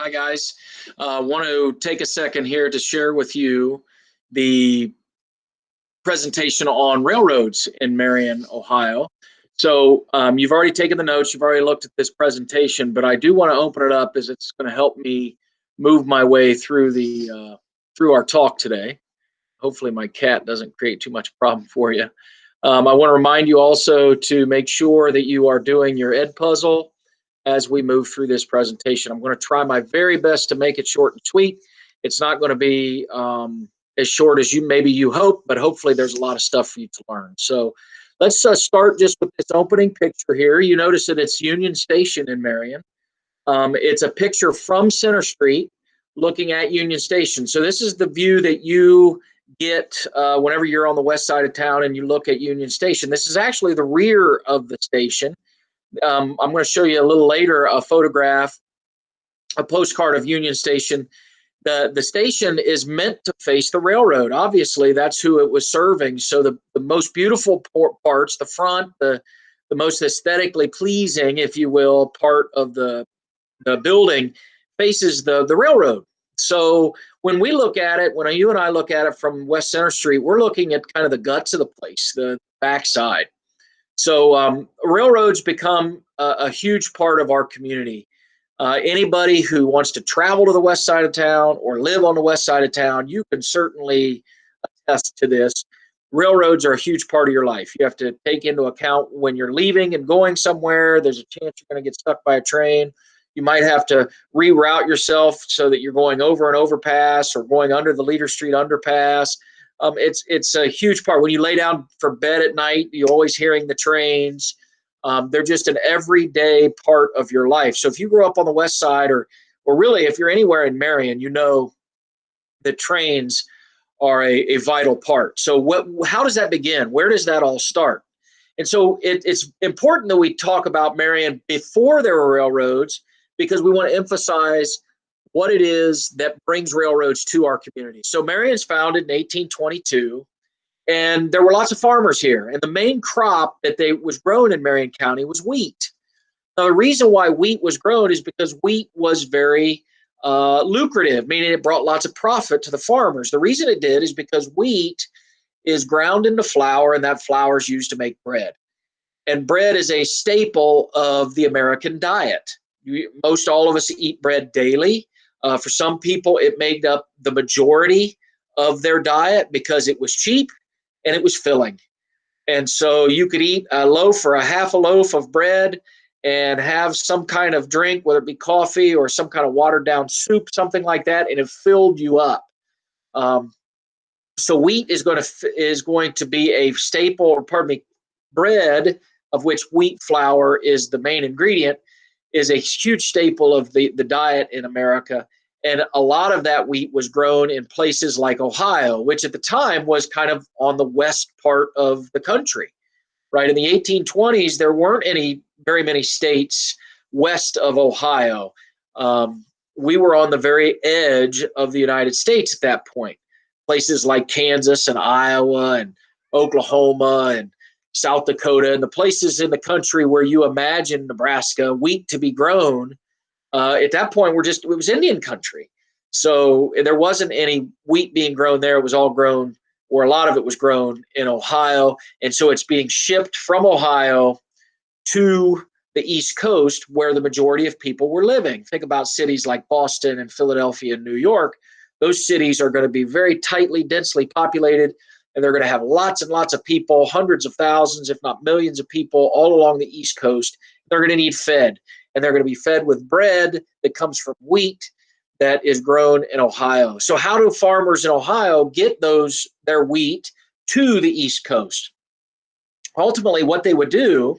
Hi, guys. Want to take a second here to share with you the presentation on railroads in Marion, Ohio. So you've already taken the notes, you've already looked at this presentation, but I do want to open it up as it's going to help me move my way through through our talk today. Hopefully my cat doesn't create too much problem for you. I want to remind you also to make sure that you are doing your Ed puzzle as we move through this presentation. I'm going to try my very best to make it short and sweet. It's not going to be as short as maybe you hope, but hopefully there's a lot of stuff for you to learn. So let's start just with this opening picture here. You notice that it's Union Station in Marion. It's a picture from Center Street looking at Union Station. So this is the view that you get whenever you're on the west side of town and you look at Union Station. This is actually the rear of the station. I'm going to show you a little later a photograph, a postcard of Union Station. The station is meant to face the railroad. Obviously, that's who it was serving. So the most beautiful parts, the front, the most aesthetically pleasing, if you will, part of the building faces the railroad. So when we look at it, when you and I look at it from West Center Street, we're looking at kind of the guts of the place, the backside. So railroads become a huge part of our community. Anybody who wants to travel to the west side of town or live on the west side of town, you can certainly attest to this. Railroads are a huge part of your life. You have to take into account when you're leaving and going somewhere, there's a chance you're going to get stuck by a train. You might have to reroute yourself so that you're going over an overpass or going under the Leader Street underpass. It's a huge part. When you lay down for bed at night, you're always hearing the trains. They're just an everyday part of your life. So if you grew up on the west side, or really if you're anywhere in Marion, you know that trains are a vital part. So how does that begin? Where does that all start? And so it's important that we talk about Marion before there were railroads, because we want to emphasize what it is that brings railroads to our community. So Marion's founded in 1822, and there were lots of farmers here. And the main crop that was grown in Marion County was wheat. Now, the reason why wheat was grown is because wheat was very lucrative, meaning it brought lots of profit to the farmers. The reason it did is because wheat is ground into flour, and that flour is used to make bread. And bread is a staple of the American diet. Most all of us eat bread daily. For some people, it made up the majority of their diet because it was cheap and it was filling. And so you could eat a loaf or a half a loaf of bread and have some kind of drink, whether it be coffee or some kind of watered down soup, something like that, and it filled you up. So wheat is going to be a staple, or pardon me, bread, of which wheat flour is the main ingredient, is a huge staple of the diet in America. And a lot of that wheat was grown in places like Ohio, which at the time was kind of on the west part of the country, right? In the 1820s, there weren't very many states west of Ohio. We were on the very edge of the United States at that point. Places like Kansas and Iowa and Oklahoma and South Dakota, and the places in the country where you imagine Nebraska wheat to be grown, at that point it was Indian country. So there wasn't any wheat being grown there. It was all grown, or a lot of it was grown, in Ohio. And so it's being shipped from Ohio to the East Coast, where the majority of people were living. Think about cities like Boston and Philadelphia and New York. Those cities are going to be very tightly, densely populated, and they're going to have lots and lots of people, hundreds of thousands, if not millions of people all along the East Coast. They're going to need fed, and they're going to be fed with bread that comes from wheat that is grown in Ohio. So how do farmers in Ohio get their wheat to the East Coast? Ultimately, what they would do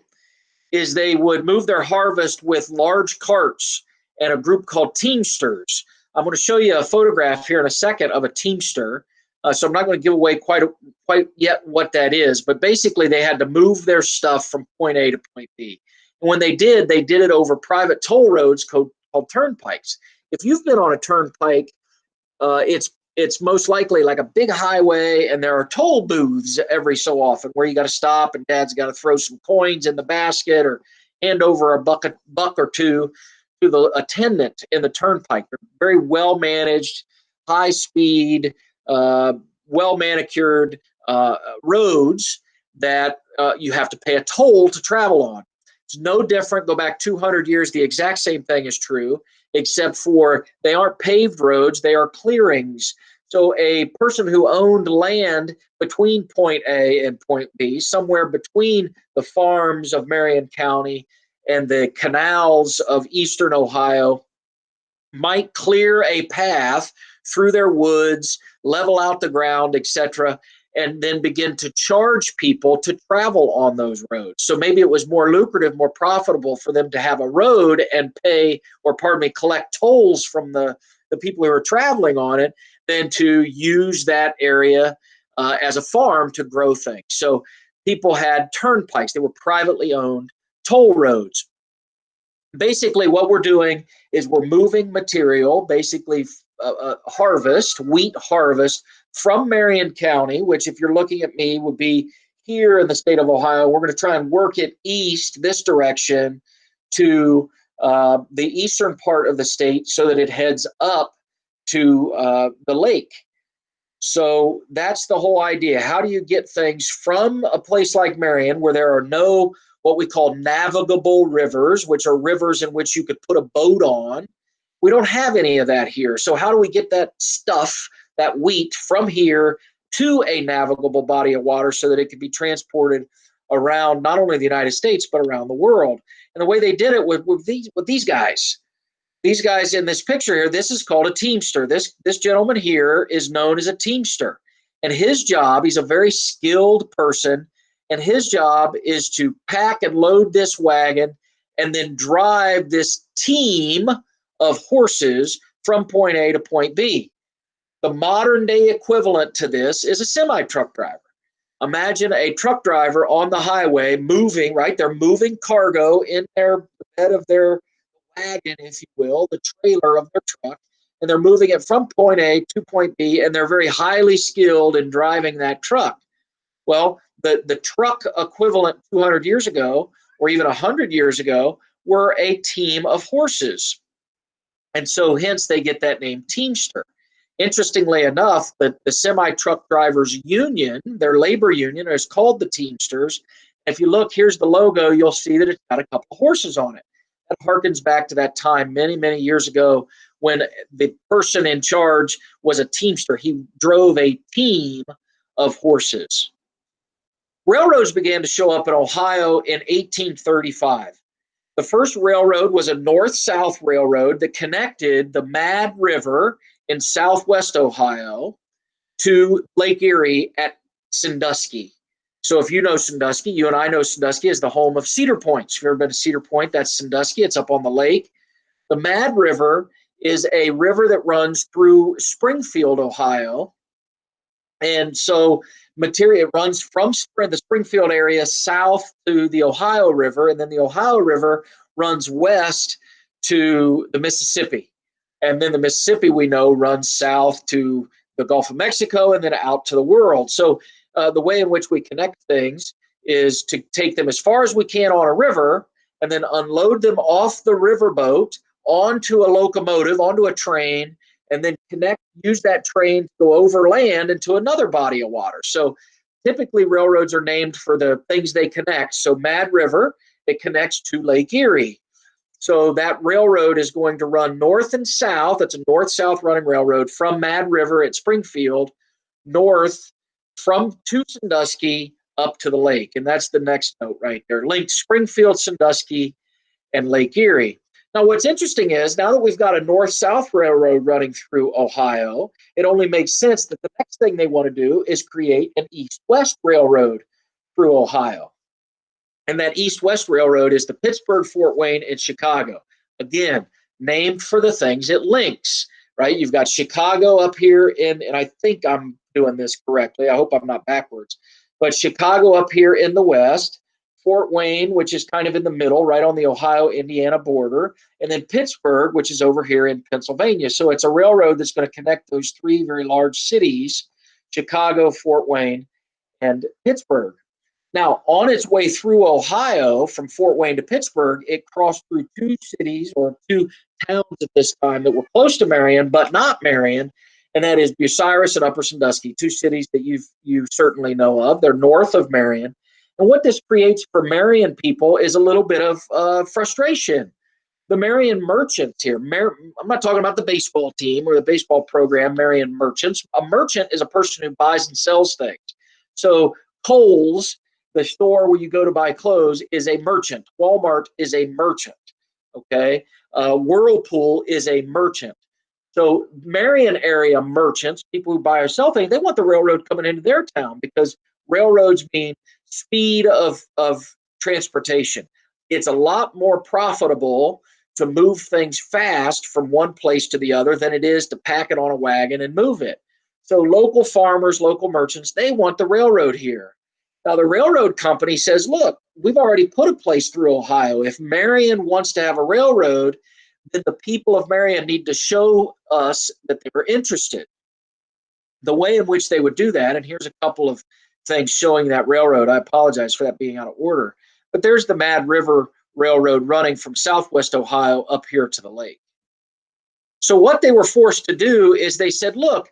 is they would move their harvest with large carts and a group called teamsters. I'm going to show you a photograph here in a second of a teamster. So I'm not going to give away quite yet what that is, but basically they had to move their stuff from point A to point B. And when they did it over private toll roads called turnpikes. If you've been on a turnpike, it's most likely like a big highway, and there are toll booths every so often where you got to stop, and Dad's got to throw some coins in the basket or hand over a buck or two to the attendant in the turnpike. They're very well managed, high speed, well manicured roads that you have to pay a toll to travel on. It's no different. Go back 200 years, the exact same thing is true, except for they aren't paved roads, they are clearings. So a person who owned land between point A and point B, somewhere between the farms of Marion County and the canals of eastern Ohio, might clear a path through their woods, level out the ground, etc., and then begin to charge people to travel on those roads. So maybe it was more lucrative, more profitable for them to have a road and pay, or pardon me, collect tolls from the people who are traveling on it than to use that area as a farm to grow things. So people had turnpikes. They were privately owned toll roads. Basically, what we're doing is we're moving material, basically wheat harvest from Marion County, which if you're looking at me would be here in the state of Ohio. We're going to try and work it east, this direction, to the eastern part of the state so that it heads up to the lake. So that's the whole idea. How do you get things from a place like Marion, where there are no what we call navigable rivers, which are rivers in which you could put a boat on? We don't have any of that here. So how do we get that stuff, that wheat, from here to a navigable body of water so that it can be transported around not only the United States, but around the world? And the way they did it with these guys. These guys in this picture here, this is called a teamster. This gentleman here is known as a teamster. And his job, he's a very skilled person, and his job is to pack and load this wagon and then drive this team of horses from point A to point B. The modern day equivalent to this is a semi-truck driver. Imagine a truck driver on the highway moving, right? They're moving cargo in their bed of their wagon, if you will, the trailer of their truck, and they're moving it from point A to point B, and they're very highly skilled in driving that truck. Well, the truck equivalent 200 years ago, or even 100 years ago, were a team of horses. And so hence they get that name Teamster. Interestingly enough, the semi-truck drivers union, their labor union, is called the Teamsters. If you look, here's the logo, you'll see that it's got a couple of horses on it. That harkens back to that time many, many years ago when the person in charge was a teamster. He drove a team of horses. Railroads began to show up in Ohio in 1835. The first railroad was a north-south railroad that connected the Mad River in southwest Ohio to Lake Erie at Sandusky. So if you know Sandusky, you and I know Sandusky is the home of Cedar Point. If you've ever been to Cedar Point, that's Sandusky. It's up on the lake. The Mad River is a river that runs through Springfield, Ohio. And so material runs from the Springfield area south to the Ohio River, and then the Ohio River runs west to the Mississippi. And then the Mississippi, we know, runs south to the Gulf of Mexico and then out to the world. So the way in which we connect things is to take them as far as we can on a river and then unload them off the riverboat onto a locomotive, onto a train, and then use that train to go over land into another body of water. So typically railroads are named for the things they connect. So Mad River, it connects to Lake Erie. So that railroad is going to run north and south. It's a north-south running railroad from Mad River at Springfield, north to Sandusky up to the lake. And that's the next note right there. Linked Springfield, Sandusky, and Lake Erie. Now, what's interesting is now that we've got a north-south railroad running through Ohio, it only makes sense that the next thing they want to do is create an east-west railroad through Ohio. And that east-west railroad is the Pittsburgh, Fort Wayne, and Chicago. Again, named for the things it links, right? You've got Chicago up here and I think I'm doing this correctly. I hope I'm not backwards. But Chicago up here in the west, Fort Wayne, which is kind of in the middle, right on the Ohio-Indiana border, and then Pittsburgh, which is over here in Pennsylvania. So it's a railroad that's going to connect those three very large cities, Chicago, Fort Wayne, and Pittsburgh. Now, on its way through Ohio from Fort Wayne to Pittsburgh, it crossed through two cities or two towns at this time that were close to Marion, but not Marion, and that is Bucyrus and Upper Sandusky, two cities that you certainly know of. They're north of Marion. And what this creates for Marion people is a little bit of frustration. The Marion merchants here, I'm not talking about the baseball team or the baseball program, Marion merchants. A merchant is a person who buys and sells things. So Kohl's, the store where you go to buy clothes, is a merchant. Walmart is a merchant. Okay. Whirlpool is a merchant. So Marion area merchants, people who buy or sell things, they want the railroad coming into their town because railroads mean speed of transportation. It's a lot more profitable to move things fast from one place to the other than it is to pack it on a wagon and move it. So local farmers, local merchants, they want the railroad here. Now, the railroad company says, look, we've already put a place through Ohio. If Marion wants to have a railroad, then the people of Marion need to show us that they were interested. The way in which they would do that, and here's a couple of things showing that railroad. I apologize for that being out of order. But there's the Mad River Railroad running from southwest Ohio up here to the lake. So what they were forced to do is they said, look,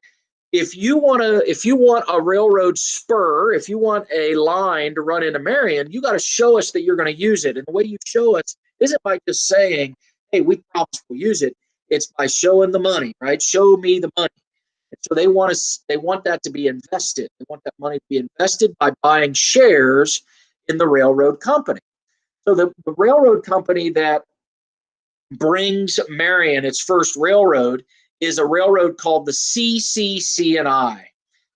if you want a railroad spur, if you want a line to run into Marion, you got to show us that you're going to use it. And the way you show us isn't by just saying, hey, we promise we'll use it. It's by showing the money, right? Show me the money. And so they want that to be invested. They want that money to be invested by buying shares in the railroad company. So the railroad company that brings Marion its first railroad is a railroad called the CCC&I.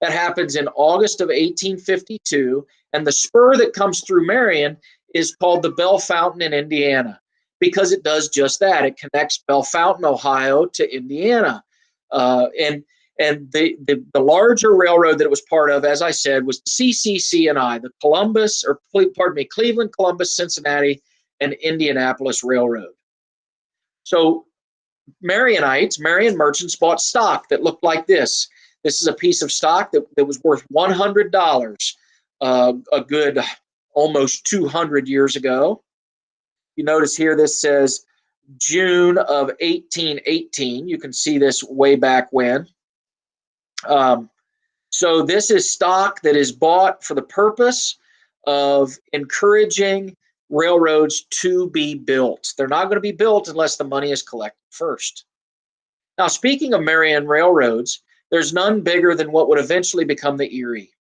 That happens in August of 1852, and the spur that comes through Marion is called the Bell Fountain in Indiana because it does just that. It connects Bell Fountain, Ohio to Indiana. And the larger railroad that it was part of, as I said, was the CCC&I, the Cleveland, Columbus, Cincinnati, and Indianapolis Railroad. So Marion merchants bought stock that looked like this. This is a piece of stock that was worth $100 a good almost 200 years ago. You notice here this says June of 1818. You can see this way back when. So this is stock that is bought for the purpose of encouraging railroads to be built. They're not going to be built unless the money is collected first. Now, speaking of Marion railroads, there's none bigger than what would eventually become the Erie.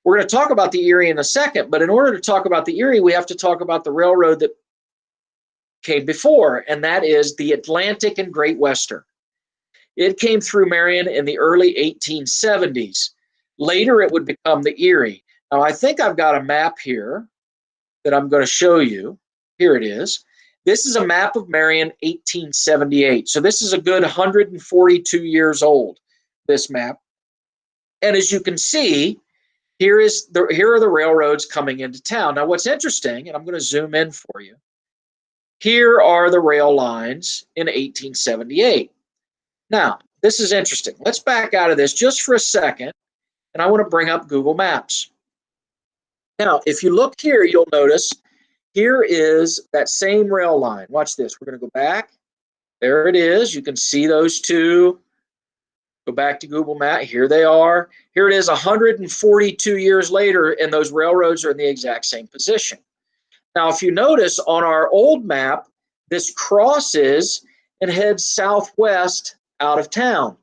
We're going to talk about the Erie in a second, but in order to talk about the Erie, we have to talk about the railroad that came before, and that is the Atlantic and Great Western. It came through Marion in the early 1870s. Later, it would become the Erie. Now, I think I've got a map here that I'm going to show you. Here it is. This is a map of Marion 1878. So this is a good 142 years old, this map. And as you can see, here are the railroads coming into town. Now, what's interesting, and I'm going to zoom in for you, here are the rail lines in 1878. Now, this is interesting. Let's back out of this just for a second, and I want to bring up Google Maps. Now, if you look here, you'll notice here is that same rail line. Watch this. We're going to go back. There it is. You can see those two. Go back to Google Maps. Here they are. Here it is 142 years later, and those railroads are in the exact same position. Now, if you notice on our old map, this crosses and heads southwest out of town.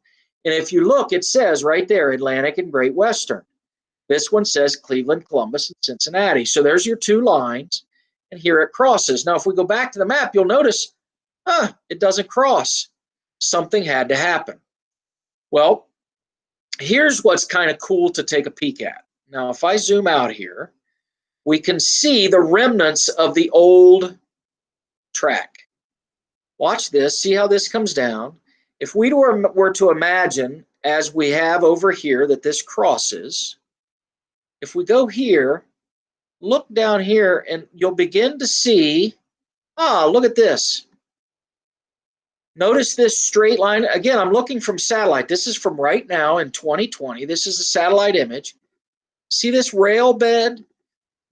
And if you look, it says right there, Atlantic and Great Western. This one says Cleveland, Columbus, and Cincinnati. So there's your two lines, and here it crosses. Now, if we go back to the map, you'll notice, it doesn't cross. Something had to happen. Well, here's what's kind of cool to take a peek at. Now, if I zoom out here, we can see the remnants of the old track. Watch this. See how this comes down. If we were to imagine, as we have over here, that this crosses, if we go here, look down here, and you'll begin to see, look at this. Notice this straight line. Again, I'm looking from satellite. This is from right now in 2020. This is a satellite image. See this rail bed?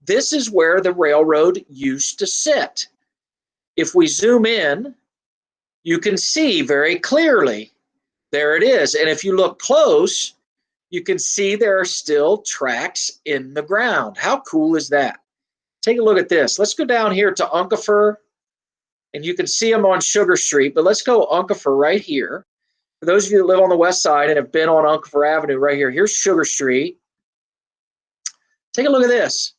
this is where the railroad used to sit. If we zoom in, you can see very clearly, there it is. And if you look close, you can see there are still tracks in the ground. How cool is that? Take a look at this. Let's go down here to Unkifer, and you can see them on Sugar Street, but let's go Unkifer right here. For those of you that live on the west side and have been on Unkifer Avenue right here, here's Sugar Street. Take a look at this.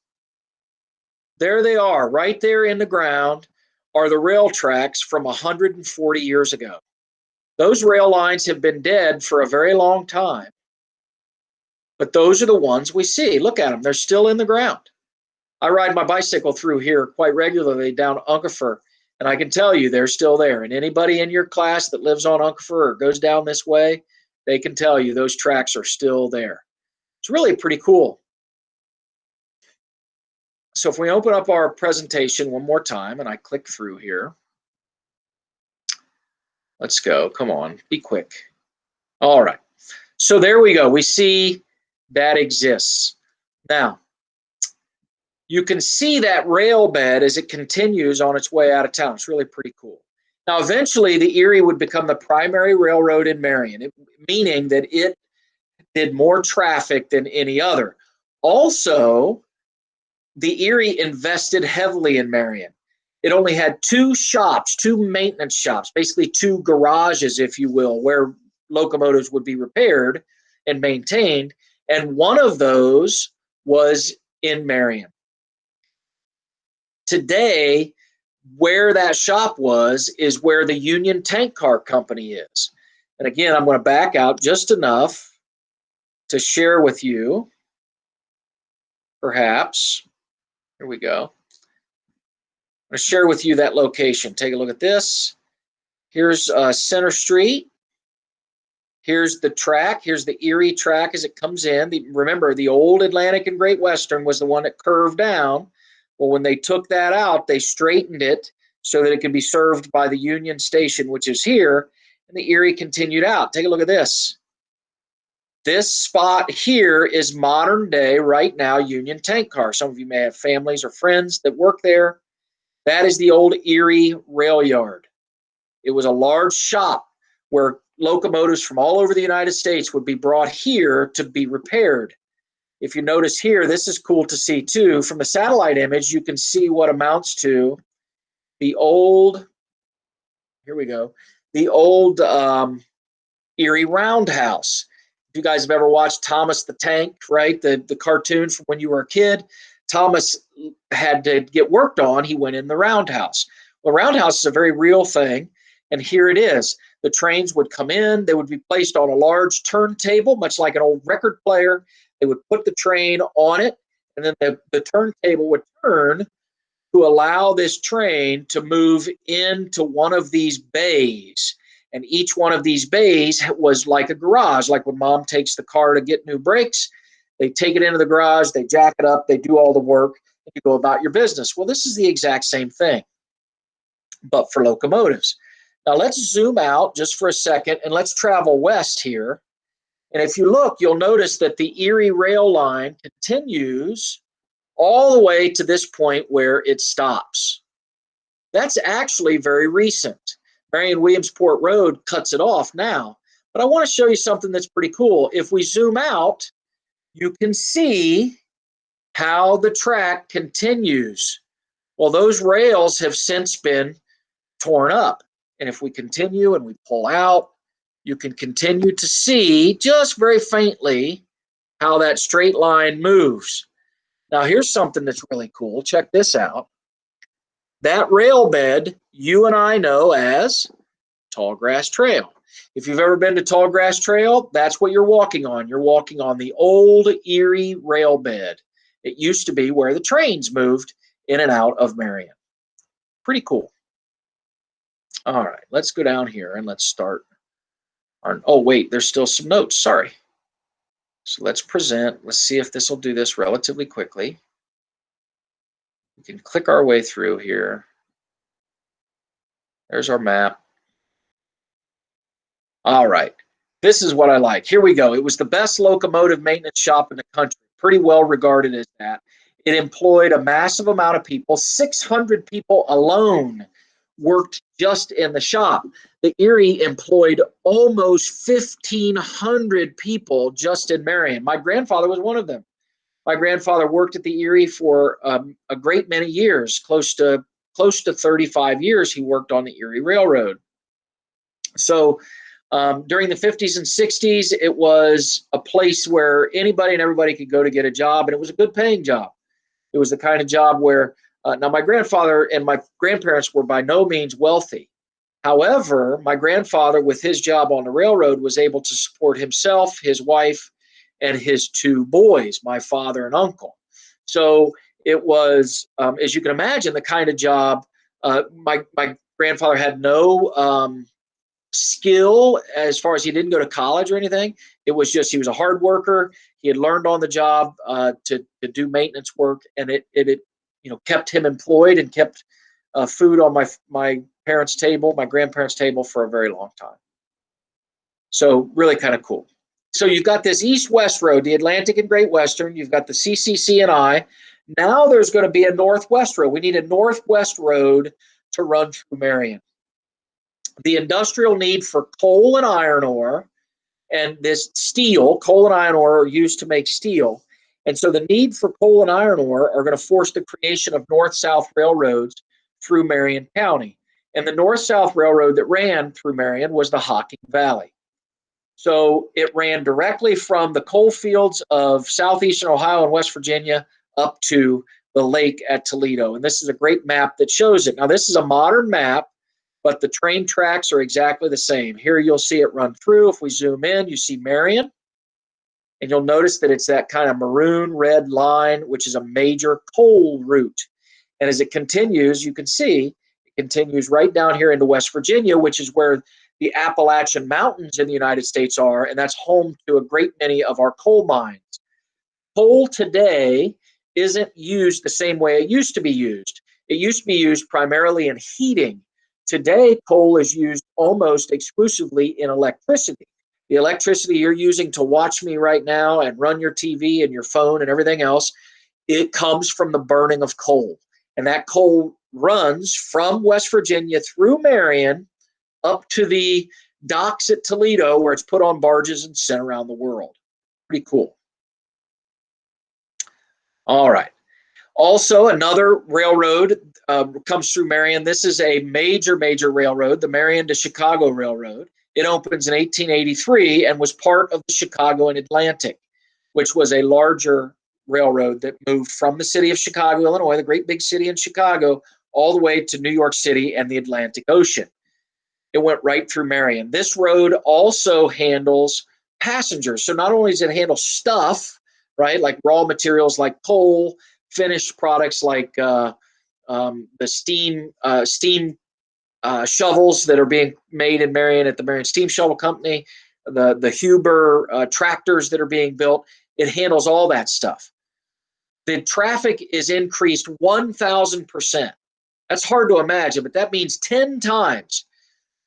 There they are, right there in the ground are the rail tracks from 140 years ago. Those rail lines have been dead for a very long time, but those are the ones we see. Look at them, they're still in the ground. I ride my bicycle through here quite regularly down Unkifer, and I can tell you they're still there. And anybody in your class that lives on Unkifer or goes down this way, they can tell you those tracks are still there. It's really pretty cool. So if we open up our presentation one more time and I click through here, let's go, come on, be quick. All right, so there we go. We see that exists. Now, you can see that rail bed as it continues on its way out of town. It's really pretty cool. Now, eventually, the Erie would become the primary railroad in Marion, meaning that it did more traffic than any other. Also, the Erie invested heavily in Marion. It only had two shops, two maintenance shops, basically two garages, if you will, where locomotives would be repaired and maintained. And one of those was in Marion. Today, where that shop was is where the Union Tank Car Company is. And again, I'm going to back out just enough to share with you, perhaps. Here we go. I'm going to share with you that location. Take a look at this. Here's Center Street. Here's the track. Here's the Erie track as it comes in. Remember, the old Atlantic and Great Western was the one that curved down. Well, when they took that out, they straightened it so that it could be served by the Union Station, which is here, and the Erie continued out. Take a look at this. This spot here is modern day, right now, Union Tank Car. Some of you may have families or friends that work there. That is the old Erie Rail Yard. It was a large shop where locomotives from all over the United States would be brought here to be repaired. If you notice here, this is cool to see too. From the satellite image, you can see what amounts to the old, here we go, the old Erie Roundhouse. If you guys have ever watched Thomas the Tank, right, the cartoon from when you were a kid, Thomas had to get worked on. He went in the roundhouse. Well, roundhouse is a very real thing, and here it is. The trains would come in. They would be placed on a large turntable, much like an old record player. They would put the train on it, and then the turntable would turn to allow this train to move into one of these bays. And each one of these bays was like a garage, like when mom takes the car to get new brakes. They take it into the garage, they jack it up, they do all the work, and you go about your business. Well, this is the exact same thing, but for locomotives. Now let's zoom out just for a second and let's travel west here. And if you look, you'll notice that the Erie rail line continues all the way to this point where it stops. That's actually very recent. Marion Williamsport Road cuts it off now. But I want to show you something that's pretty cool. If we zoom out, you can see how the track continues. Well, those rails have since been torn up. And if we continue and we pull out, you can continue to see just very faintly how that straight line moves. Now, here's something that's really cool. Check this out. That rail bed you and I know as Tallgrass Trail. If you've ever been to Tallgrass Trail, that's what you're walking on. You're walking on the old Erie rail bed. It used to be where the trains moved in and out of Marion. Pretty cool. All right, let's go down here and let's start our, oh wait, there's still some notes, sorry. So let's present, let's see if this will do this relatively quickly. We can click our way through here. There's our map. All right, this is what I like. Here we go. It was the best locomotive maintenance shop in the country, pretty well regarded as that. It employed a massive amount of people. 600 people alone worked just in the shop. The Erie employed almost 1,500 people just in Marion. My grandfather was one of them. My grandfather worked at the Erie for a great many years, close to 35 years. He worked on the Erie Railroad. So during the 50s and 60s, it was a place where anybody and everybody could go to get a job, and it was a good paying job. It was the kind of job where, now my grandfather and my grandparents were by no means wealthy. However, my grandfather, with his job on the railroad, was able to support himself, his wife, and his two boys, my father and uncle. So it was, as you can imagine, the kind of job. My grandfather had no skill as far as he didn't go to college or anything. It was just he was a hard worker. He had learned on the job to do maintenance work, and it kept him employed and kept food on my parents' table, my grandparents' table for a very long time. So really kind of cool. So you've got this east-west road, the Atlantic and Great Western. You've got the CCC&I. Now there's going to be a northwest road. We need a northwest road to run through Marion. The industrial need for coal and iron ore and this steel, coal and iron ore are used to make steel. And so the need for coal and iron ore are going to force the creation of north-south railroads through Marion County. And the north-south railroad that ran through Marion was the Hocking Valley. So it ran directly from the coal fields of southeastern Ohio and West Virginia up to the lake at Toledo. And this is a great map that shows it. Now, this is a modern map, but the train tracks are exactly the same. Here you'll see it run through. If we zoom in, you see Marion. And you'll notice that it's that kind of maroon red line, which is a major coal route. And as it continues, you can see it continues right down here into West Virginia, which is where the Appalachian Mountains in the United States are, and that's home to a great many of our coal mines. Coal today isn't used the same way it used to be used. It used to be used primarily in heating. Today, coal is used almost exclusively in electricity. The electricity you're using to watch me right now and run your TV and your phone and everything else, it comes from the burning of coal. And that coal runs from West Virginia through Marion up to the docks at Toledo, where it's put on barges and sent around the world. Pretty cool. All right. Also, another railroad comes through Marion. This is a major railroad, the Marion to Chicago Railroad. It opens in 1883 and was part of the Chicago and Atlantic, which was a larger railroad that moved from the city of Chicago, Illinois, the great big city in Chicago, all the way to New York City and the Atlantic Ocean. It went right through Marion. This road also handles passengers. So not only does it handle stuff, right, like raw materials like coal, finished products like the steam shovels that are being made in Marion at the Marion Steam Shovel Company, the Huber tractors that are being built. It handles all that stuff. The traffic is increased 1,000%. That's hard to imagine, but that means 10 times.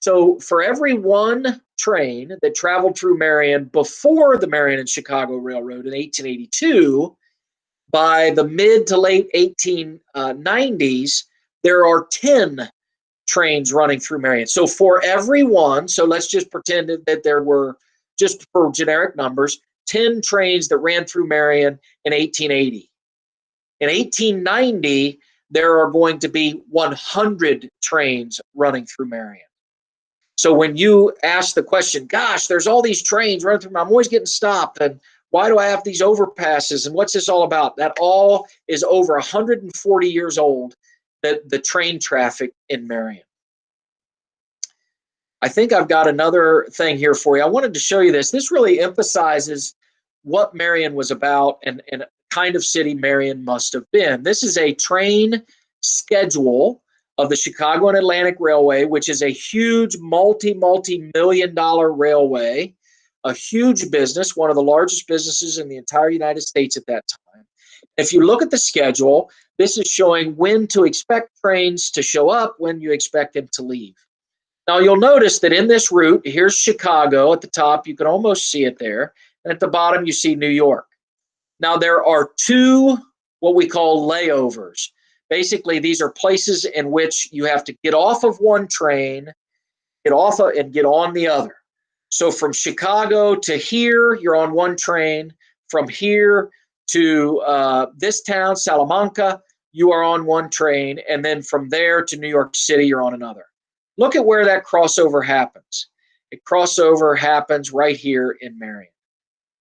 So for every one train that traveled through Marion before the Marion and Chicago Railroad in 1882, by the mid to late 1890s, there are 10 trains running through Marion. So for every one, so let's just pretend that there were, just for generic numbers, 10 trains that ran through Marion in 1880. In 1890, there are going to be 100 trains running through Marion. So when you ask the question, gosh, there's all these trains running through, I'm always getting stopped, and why do I have these overpasses, and what's this all about? That all is over 140 years old, the train traffic in Marion. I think I've got another thing here for you. I wanted to show you this. This really emphasizes what Marion was about and kind of city Marion must have been. This is a train schedule of the Chicago and Atlantic Railway, which is a huge multi-million-dollar railway, a huge business, one of the largest businesses in the entire United States at that time. If you look at the schedule, this is showing when to expect trains to show up, when you expect them to leave. Now, you'll notice that in this route, here's Chicago at the top. You can almost see it there. And at the bottom, you see New York. Now, there are two what we call layovers. Basically, these are places in which you have to get off of one train, get off of, and get on the other. So from Chicago to here, you're on one train. From here to this town, Salamanca, you are on one train. And then from there to New York City, you're on another. Look at where that crossover happens. It crossover happens right here in Marion.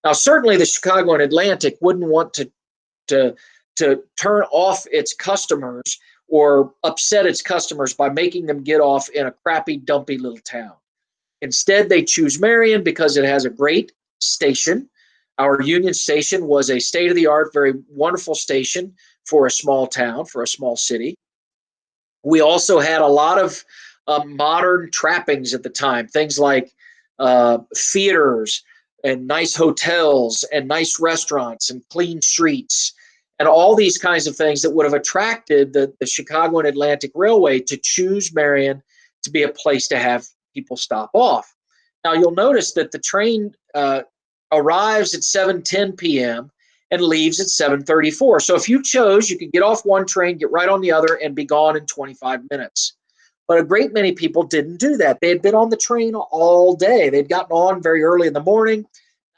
Now, certainly the Chicago and Atlantic wouldn't want to turn off its customers or upset its customers by making them get off in a crappy, dumpy little town. Instead, they choose Marion because it has a great station. Our Union Station was a state-of-the-art, very wonderful station for a small town, for a small city. We also had a lot of modern trappings at the time, things like theaters and nice hotels and nice restaurants and clean streets and all these kinds of things that would have attracted the Chicago and Atlantic Railway to choose Marion to be a place to have people stop off. Now, you'll notice that the train arrives at 7:10 p.m. and leaves at 7:34. So if you chose, you could get off one train, get right on the other, and be gone in 25 minutes. But a great many people didn't do that. They had been on the train all day. They'd gotten on very early in the morning.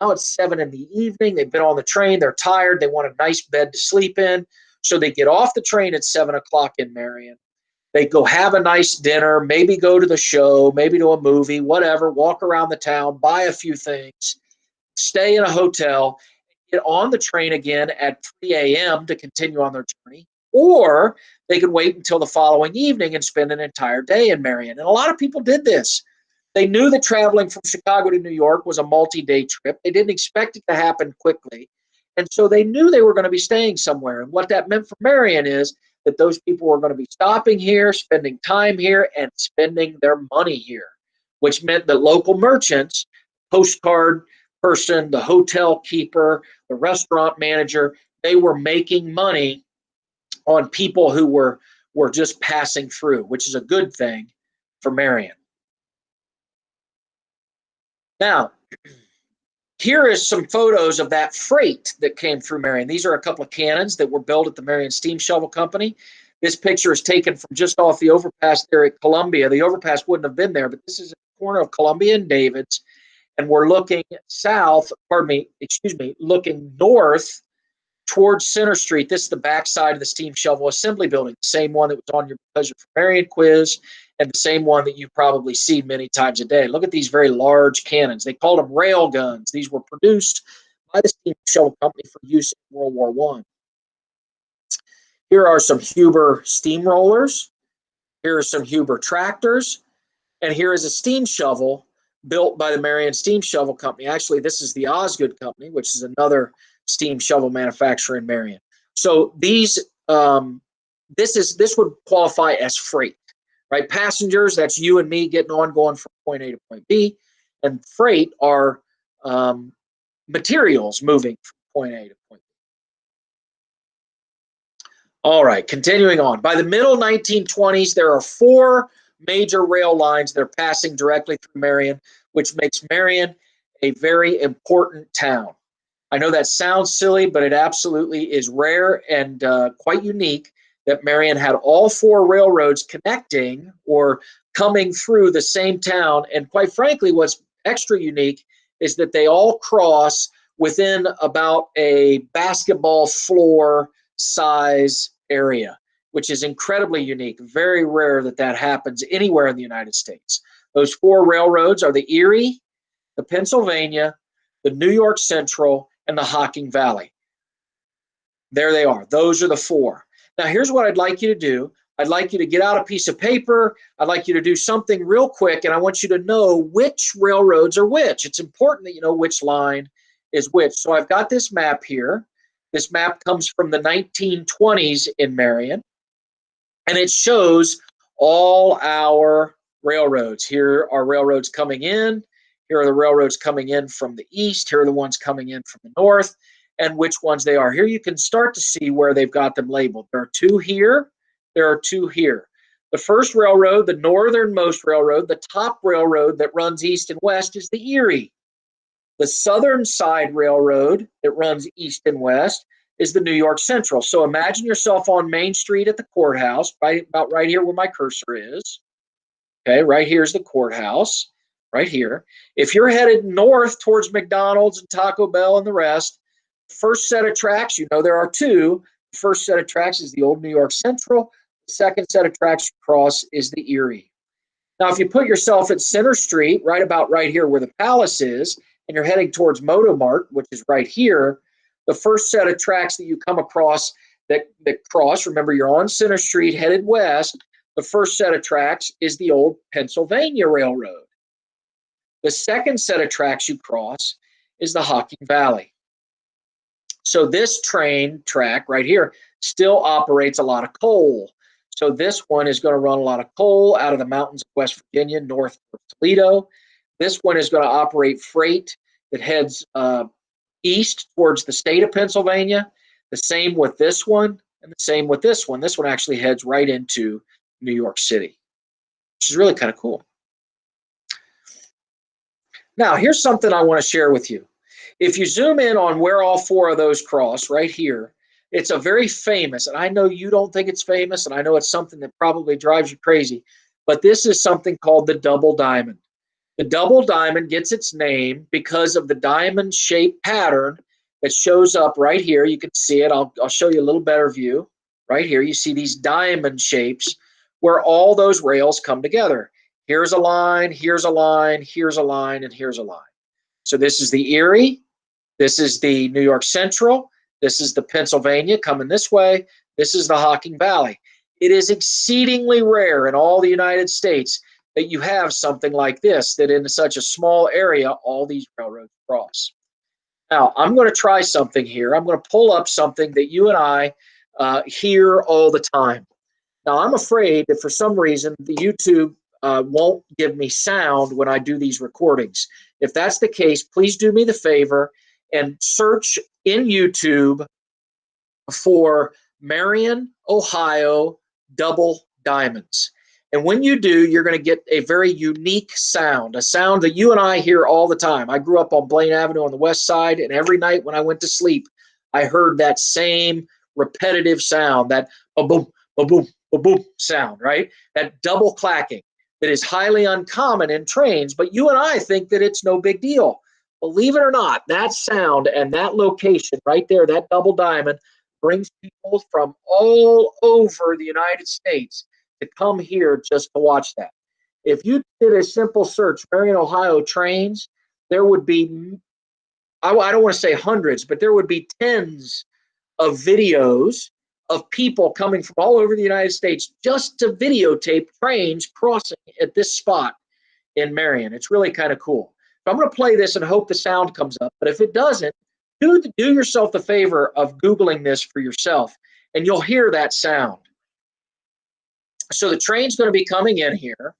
Now it's 7 in the evening. They've been on the train. They're tired. They want a nice bed to sleep in. So they get off the train at 7 o'clock in Marion. They go have a nice dinner, maybe go to the show, maybe to a movie, whatever, walk around the town, buy a few things, stay in a hotel, get on the train again at 3 a.m. to continue on their journey. Or they could wait until the following evening and spend an entire day in Marion. And a lot of people did this. They knew that traveling from Chicago to New York was a multi-day trip. They didn't expect it to happen quickly. And so they knew they were going to be staying somewhere. And what that meant for Marion is that those people were going to be stopping here, spending time here, and spending their money here, which meant that local merchants, postcard person, the hotel keeper, the restaurant manager, they were making money on people who were just passing through, which is a good thing for Marion. Now, here is some photos of that freight that came through Marion. These are a couple of cannons that were built at the Marion Steam Shovel Company. This picture is taken from just off the overpass there at Columbia. The overpass wouldn't have been there, but this is a corner of Columbia and Davids, and we're looking looking north towards Center Street. This is the backside of the Steam Shovel Assembly Building, the same one that was on your Pleasure for Marion quiz, and the same one that you probably see many times a day. Look at these very large cannons. They called them rail guns. These were produced by the Steam Shovel Company for use in World War I. Here are some Huber steamrollers. Here are some Huber tractors. And here is a steam shovel built by the Marion Steam Shovel Company. Actually, this is the Osgood Company, which is another steam shovel manufacturer in Marion. So these, this would qualify as freight, right? Passengers, that's you and me getting on, going from point A to point B, and freight are materials moving from point A to point B. All right, continuing on. By the middle 1920s, there are 4 major rail lines that are passing directly through Marion, which makes Marion a very important town. I know that sounds silly, but it absolutely is rare and quite unique that Marion had all 4 railroads connecting or coming through the same town. And quite frankly, what's extra unique is that they all cross within about a basketball floor size area, which is incredibly unique. Very rare that that happens anywhere in the United States. Those 4 railroads are the Erie, the Pennsylvania, the New York Central, and the Hocking Valley. There they are. Those are the 4. Now, here's what I'd like you to do. I'd like you to get out a piece of paper. I'd like you to do something real quick, and I want you to know which railroads are which. It's important that you know which line is which. So I've got this map here. This map comes from the 1920s in Marion, and it shows all our railroads. Here are railroads coming in. Here are the railroads coming in from the east. Here are the ones coming in from the north, and which ones they are. Here you can start to see where they've got them labeled. There are 2 here. There are 2 here. The first railroad, the northernmost railroad, the top railroad that runs east and west is the Erie. The southern side railroad that runs east and west is the New York Central. So imagine yourself on Main Street at the courthouse, about right here where my cursor is. Okay, right here's the courthouse, right here. If you're headed north towards McDonald's and Taco Bell and the rest, first set of tracks, you know there are two. The first set of tracks is the old New York Central. The second set of tracks you cross is the Erie. Now, if you put yourself at Center Street, right about right here where the Palace is, and you're heading towards Motomart, which is right here, the first set of tracks that you come across that cross, remember you're on Center Street headed west, the first set of tracks is the old Pennsylvania Railroad. The second set of tracks you cross is the Hocking Valley. So this train track right here still operates a lot of coal. So this one is going to run a lot of coal out of the mountains of West Virginia, north of Toledo. This one is going to operate freight that heads east towards the state of Pennsylvania. The same with this one, and the same with this one. This one actually heads right into New York City, which is really kind of cool. Now, here's something I want to share with you. If you zoom in on where all four of those cross, right here, it's a very famous, and I know you don't think it's famous, and I know it's something that probably drives you crazy, but this is something called the double diamond. The double diamond gets its name because of the diamond-shaped pattern that shows up right here. You can see it. I'll show you a little better view. Right here, you see these diamond shapes where all those rails come together. Here's a line, here's a line, here's a line, and here's a line. So this is the Erie. This is the New York Central. This is the Pennsylvania coming this way. This is the Hocking Valley. It is exceedingly rare in all the United States that you have something like this, that in such a small area, all these railroads cross. Now, I'm going to try something here. I'm going to pull up something that you and I hear all the time. Now, I'm afraid that for some reason, the YouTube won't give me sound when I do these recordings. If that's the case, please do me the favor and search in YouTube for Marion, Ohio double diamonds. And when you do, you're going to get a very unique sound, a sound that you and I hear all the time. I grew up on Blaine Avenue on the west side, and every night when I went to sleep, I heard that same repetitive sound, that ba-boom, ba-boom, ba-boom sound, right? That double clacking that is highly uncommon in trains, but you and I think that it's no big deal. Believe it or not, that sound and that location right there, that double diamond, brings people from all over the United States to come here just to watch that. If you did a simple search, Marion, Ohio trains, there would be, I don't want to say hundreds, but there would be tens of videos of people coming from all over the United States just to videotape trains crossing at this spot in Marion. It's really kind of cool. So I'm going to play this and hope the sound comes up. But if it doesn't, do yourself the favor of Googling this for yourself, and you'll hear that sound. So the train's going to be coming in here,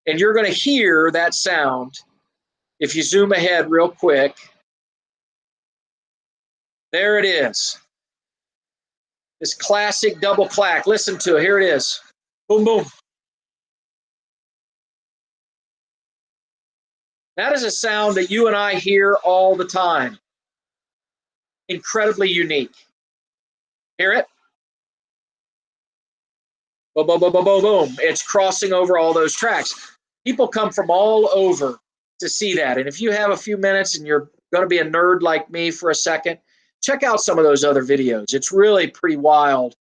and you're going to hear that sound. If you zoom ahead real quick, there it is. This classic double clack. Listen to it. Here it is. Boom, boom. That is a sound that you and I hear all the time. Incredibly unique. Hear it? Boom, boom, boom, boom, boom, boom. It's crossing over all those tracks. People come from all over to see that. And if you have a few minutes and you're going to be a nerd like me for a second, check out some of those other videos. It's really pretty wild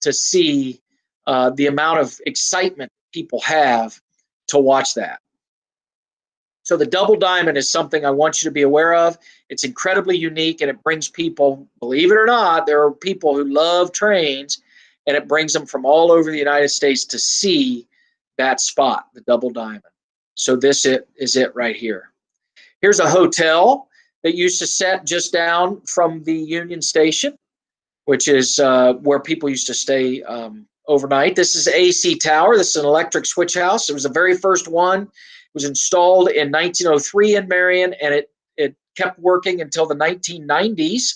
to see the amount of excitement people have to watch that. So the double diamond is something I want you to be aware of. It's incredibly unique, and it brings people, believe it or not, there are people who love trains, and it brings them from all over the United States to see that spot, the double diamond. So this is it right here. Here's a hotel that used to set just down from the Union Station, which is where people used to stay overnight. This is AC Tower. This is an electric switch house. It was the very first one. It was installed in 1903 in Marion, and it kept working until the 1990s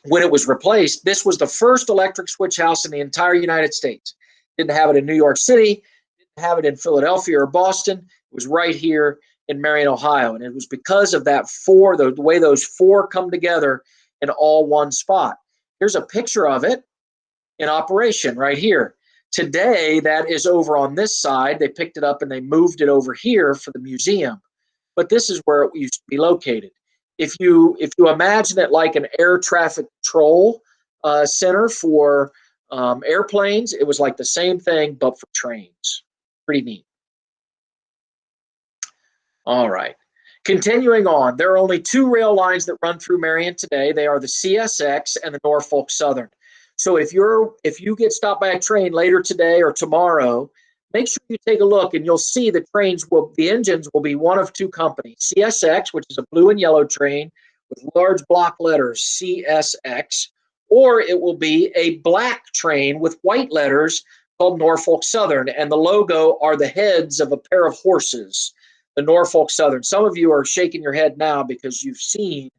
when it was replaced. This was the first electric switch house in the entire United States. Didn't have it in New York City, didn't have it in Philadelphia or Boston. It was right here in Marion, Ohio. And it was because of that four, the way those four come together in all one spot. Here's a picture of it in operation right here. Today, that is over on this side. They picked it up and they moved it over here for the museum. But this is where it used to be located. If you imagine it like an air traffic control center for airplanes, it was like the same thing, but for trains. Pretty neat. All right. Continuing on, there are only two rail lines that run through Marion today. They are the CSX and the Norfolk Southern. So if you get stopped by a train later today or tomorrow, make sure you take a look and you'll see the engines will be one of two companies. CSX, which is a blue and yellow train with large block letters, CSX, or it will be a black train with white letters called Norfolk Southern, and the logo are the heads of a pair of horses, the Norfolk Southern. Some of you are shaking your head now because you've seen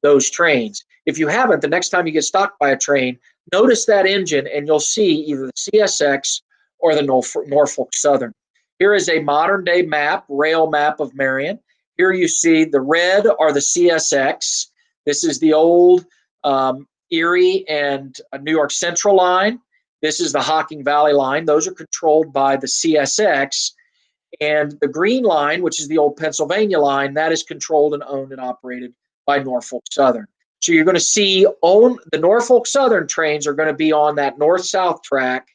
those trains. If you haven't, the next time you get stopped by a train, notice that engine and you'll see either the CSX or the Norfolk Southern. Here is a modern day map, rail map of Marion. Here you see the red are the CSX. This is the old Erie and New York Central line. This is the Hocking Valley line. Those are controlled by the CSX. And the green line, which is the old Pennsylvania line, that is controlled and owned and operated by Norfolk Southern. So you're going to see the Norfolk Southern trains are going to be on that north-south track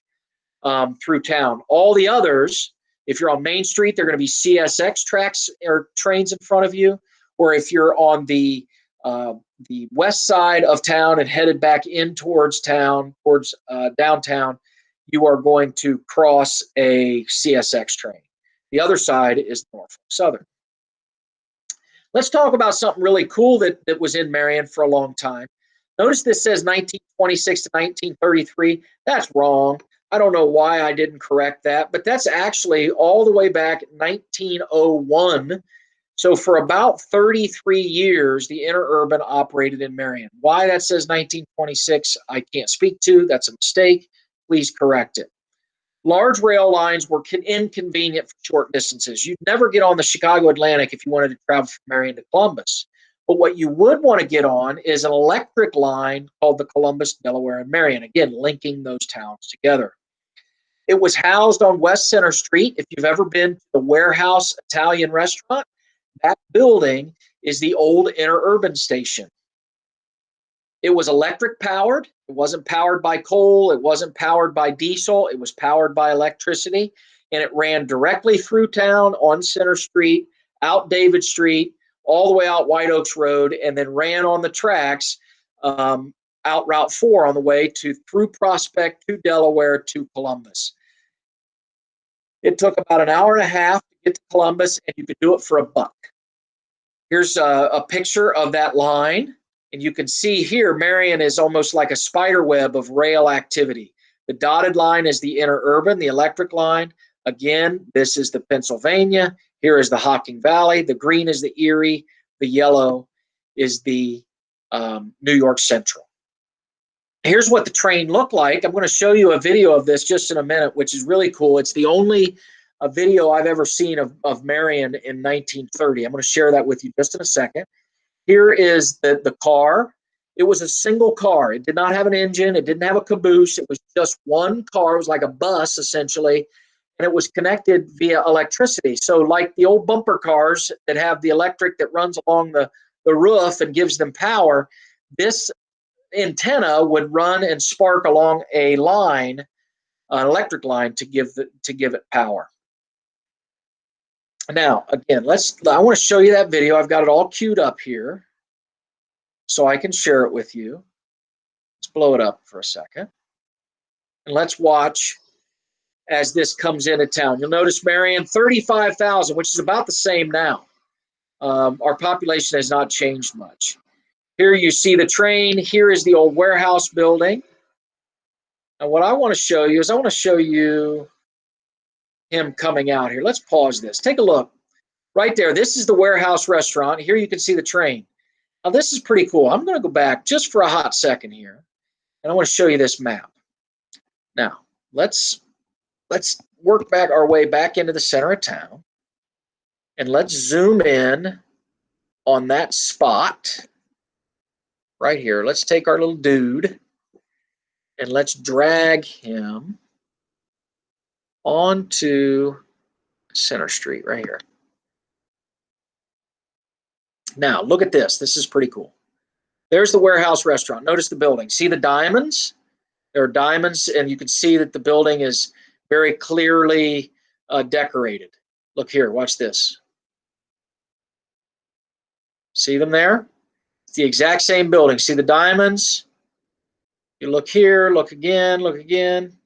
through town. All the others, if you're on Main Street, they're going to be CSX tracks or trains in front of you. Or if you're on the west side of town and headed back in towards town, towards downtown, you are going to cross a CSX train. The other side is Norfolk Southern. Let's talk about something really cool that was in Marion for a long time. Notice this says 1926 to 1933. That's wrong. I don't know why I didn't correct that, but that's actually all the way back 1901. So for about 33 years, the interurban operated in Marion. Why that says 1926, I can't speak to. That's a mistake. Please correct it. Large rail lines were inconvenient for short distances. You'd never get on the Chicago Atlantic if you wanted to travel from Marion to Columbus. But what you would want to get on is an electric line called the Columbus, Delaware, and Marion, again, linking those towns together. It was housed on West Center Street. If you've ever been to the Warehouse Italian restaurant, that building is the old interurban station. It was electric powered. It wasn't powered by coal. It wasn't powered by diesel. It was powered by electricity. And it ran directly through town on Center Street, out David Street, all the way out White Oaks Road, and then ran on the tracks out Route 4 on the way through Prospect to Delaware to Columbus. It took about an hour and a half to get to Columbus, and you could do it for $1. Here's a picture of that line. And you can see here, Marion is almost like a spider web of rail activity. The dotted line is the interurban, the electric line. Again, this is the Pennsylvania. Here is the Hocking Valley. The green is the Erie. The yellow is the New York Central. Here's what the train looked like. I'm going to show you a video of this just in a minute, which is really cool. It's the only video I've ever seen of Marion in 1930. I'm going to share that with you just in a second. Here is the car. It was a single car. It did not have an engine. It didn't have a caboose. It was just one car. It was like a bus, essentially, and it was connected via electricity. So like the old bumper cars that have the electric that runs along the roof and gives them power, this antenna would run and spark along a line, an electric line, to give it power. Now, again, I want to show you that video. I've got it all queued up here so I can share it with you. Let's blow it up for a second. And let's watch as this comes into town. You'll notice Marion, 35,000, which is about the same now. Our population has not changed much. Here you see the train. Here is the old warehouse building. And what I want to show you is I want to show you him coming out here. Let's pause this. Take a look. Right there, this is the warehouse restaurant. Here you can see the train. Now this is pretty cool. I'm going to go back just for a hot second here, and I want to show you this map. Now, let's work back our way back into the center of town. And let's zoom in on that spot right here. Let's take our little dude and let's drag him onto Center Street right here. Now, look at this. This is pretty cool. There's the warehouse restaurant. Notice the building. See the diamonds? There are diamonds, and you can see that the building is very clearly decorated. Look here. Watch this. See them there? It's the exact same building. See the diamonds? You look here, look again, look again.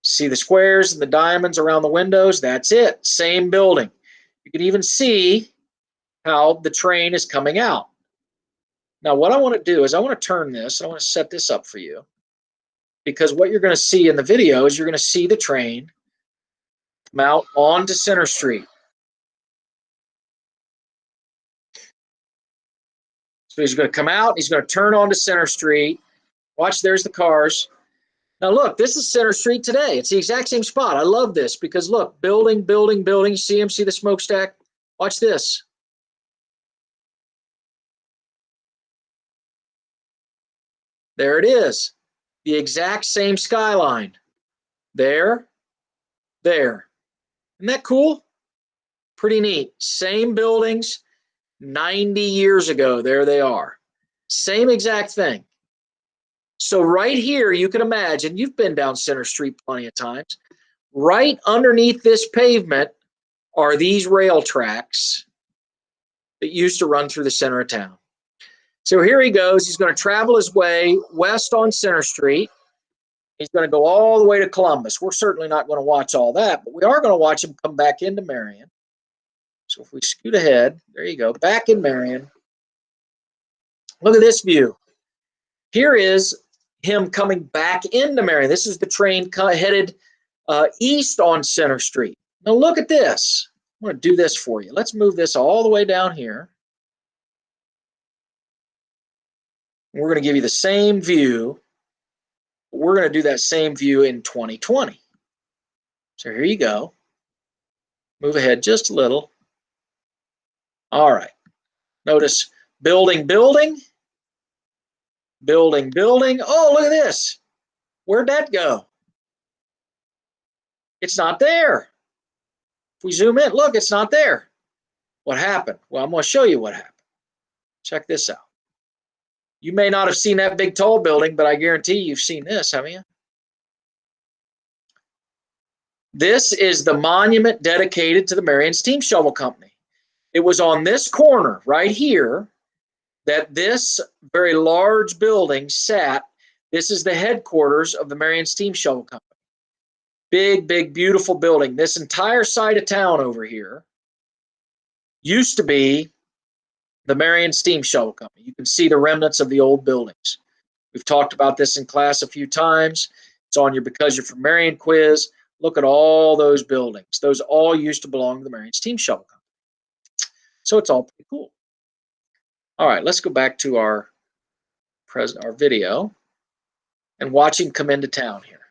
See the squares and the diamonds around the windows? That's it. Same building. You can even see how the train is coming out. Now, what I want to do is I want to turn this. I want to set this up for you, because what you're going to see in the video is you're going to see the train come out onto Center Street. So he's going to come out. He's going to turn onto Center Street. Watch, there's the cars. Now, look, this is Center Street today. It's the exact same spot. I love this because, look, building, building, building. See him? See the smokestack? Watch this. There it is. The exact same skyline. There, there. Isn't that cool? Pretty neat. Same buildings 90 years ago. There they are. Same exact thing. So right here, you can imagine, you've been down Center Street plenty of times. Right underneath this pavement are these rail tracks that used to run through the center of town. So here he goes. He's going to travel his way west on Center Street. He's going to go all the way to Columbus. We're certainly not going to watch all that, but we are going to watch him come back into Marion. So if we scoot ahead, there you go, back in Marion. Look at this view. Here is him coming back into Marion. This is the train headed east on Center Street. Now look at this. I'm going to do this for you. Let's move this all the way down here. We're going to give you the same view. We're going to do that same view in 2020. So here you go. Move ahead just a little. All right. Notice building, building, building, building. Oh, look at this. Where'd that go? It's not there. If we zoom in, look, it's not there. What happened? Well, I'm going to show you what happened. Check this out. You may not have seen that big tall building, but I guarantee you've seen this, haven't you? This is the monument dedicated to the Marion Steam Shovel Company. It was on this corner right here that this very large building sat. This is the headquarters of the Marion Steam Shovel Company. Big, big, beautiful building. This entire side of town over here used to be the Marion Steam Shovel Company. You can see the remnants of the old buildings. We've talked about this in class a few times. It's on your Because You're from Marion quiz. Look at all those buildings. Those all used to belong to the Marion Steam Shovel Company. So it's all pretty cool. All right, let's go back to our video and watch him come into town here.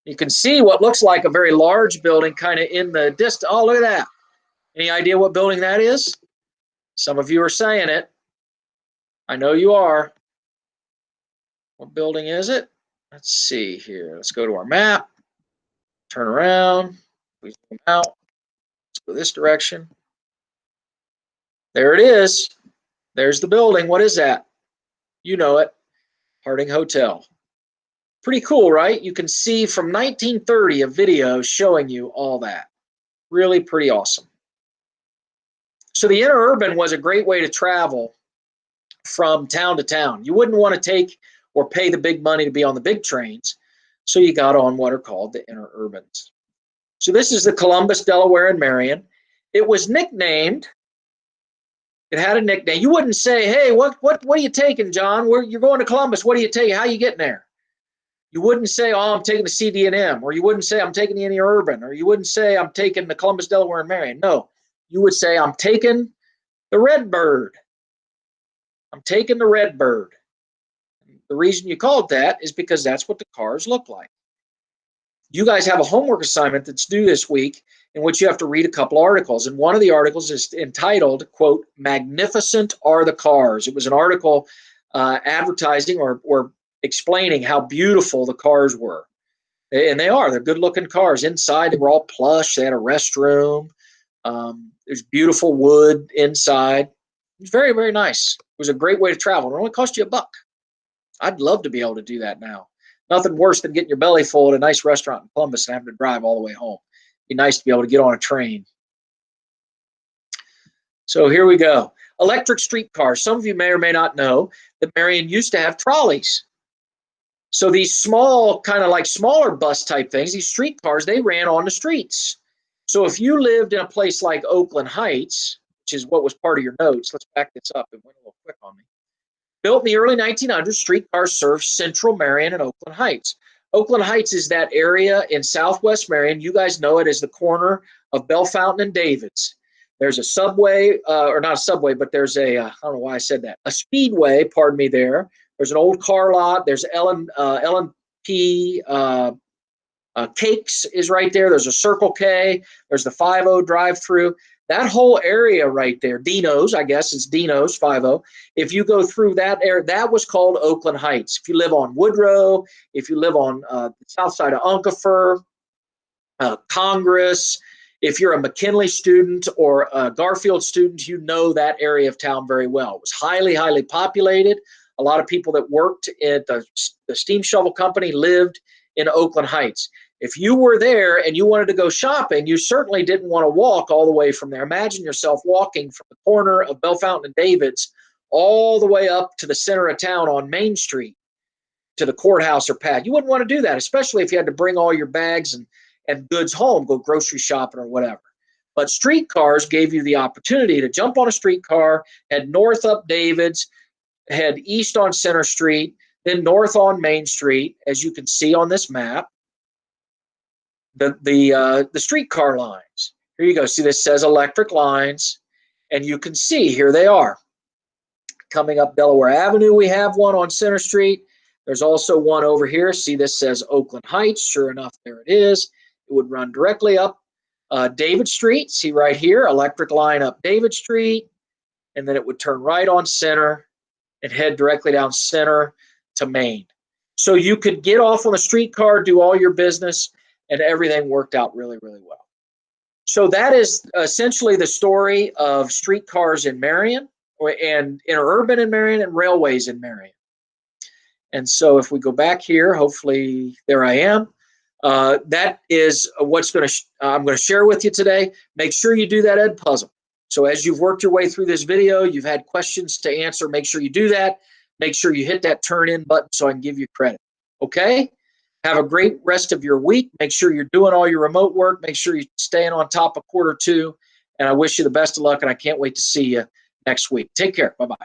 You can see what looks like a very large building kind of in the distance. Oh, look at that. Any idea what building that is? Some of you are saying it. I know you are. What building is it? Let's see here. Let's go to our map. Turn around. We zoom out. Let's go this direction. There it is. There's the building. What is that? You know it. Harding Hotel. Pretty cool, right? You can see from 1930 a video showing you all that. Really pretty awesome. So the interurban was a great way to travel from town to town. You wouldn't want to take or pay the big money to be on the big trains, so you got on what are called the interurbans. So this is the Columbus, Delaware, and Marion. It was nicknamed. It had a nickname. You wouldn't say, "Hey, what are you taking, John? You're going to Columbus. What are you taking? How are you getting there?" You wouldn't say, "Oh, I'm taking the CD&M," or you wouldn't say, "I'm taking the interurban," or you wouldn't say, "I'm taking the Columbus, Delaware, and Marion." No, you would say, "I'm taking the Redbird. I'm taking the Redbird." The reason you call it that is because that's what the cars look like. You guys have a homework assignment that's due this week, in which you have to read a couple articles. And one of the articles is entitled, quote, "Magnificent Are the Cars." It was an article advertising or explaining how beautiful the cars were. And they are. They're good-looking cars. Inside, they were all plush. They had a restroom. There's beautiful wood inside. It was very, very nice. It was a great way to travel. It only cost you $1. I'd love to be able to do that now. Nothing worse than getting your belly full at a nice restaurant in Columbus and having to drive all the way home. It'd be nice to be able to get on a train. So here we go. Electric streetcars. Some of you may or may not know that Marion used to have trolleys. So these small, kind of like smaller bus type things, these streetcars, they ran on the streets. So if you lived in a place like Oakland Heights, which is what was part of your notes, let's back this up. It went a little quick on me. Built in the early 1900s, streetcars served central Marion and Oakland Heights. Oakland Heights is that area in southwest Marion. You guys know it as the corner of Bell Fountain and Davids. There's a subway, or not a subway, but there's a, I don't know why I said that, a speedway, pardon me there. There's an old car lot. There's L&P Cakes is right there. There's a Circle K. There's the 5-0 drive-through. That whole area right there, Dino's, I guess it's Dino's 5-0. If you go through that area, that was called Oakland Heights. If you live on Woodrow, if you live on the south side of Unkefer, Congress, if you're a McKinley student or a Garfield student, you know that area of town very well. It was highly, highly populated. A lot of people that worked at the steam shovel company lived in Oakland Heights. If you were there and you wanted to go shopping, you certainly didn't want to walk all the way from there. Imagine yourself walking from the corner of Bell Fountain and Davids all the way up to the center of town on Main Street to the courthouse or pad. You wouldn't want to do that, especially if you had to bring all your bags and goods home, go grocery shopping or whatever. But streetcars gave you the opportunity to jump on a streetcar, head north up Davids, head east on Center Street, then north on Main Street, as you can see on this map. The streetcar lines. Here you go. See, this says electric lines, and you can see here they are. Coming up Delaware Avenue, we have one on Center Street. There's also one over here. See, this says Oakland Heights. Sure enough, there it is. It would run directly up David Street. See right here, electric line up David Street, and then it would turn right on Center and head directly down Center to Main. So you could get off on the streetcar, do all your business, and everything worked out really, really well. So that is essentially the story of streetcars in Marion, and interurban in Marion, and railways in Marion. And so if we go back here, hopefully there I am. That is what's I'm going to share with you today. Make sure you do that Ed puzzle. So as you've worked your way through this video, you've had questions to answer. Make sure you do that. Make sure you hit that turn in button so I can give you credit. Okay? Have a great rest of your week. Make sure you're doing all your remote work. Make sure you're staying on top of quarter two. And I wish you the best of luck, and I can't wait to see you next week. Take care. Bye-bye.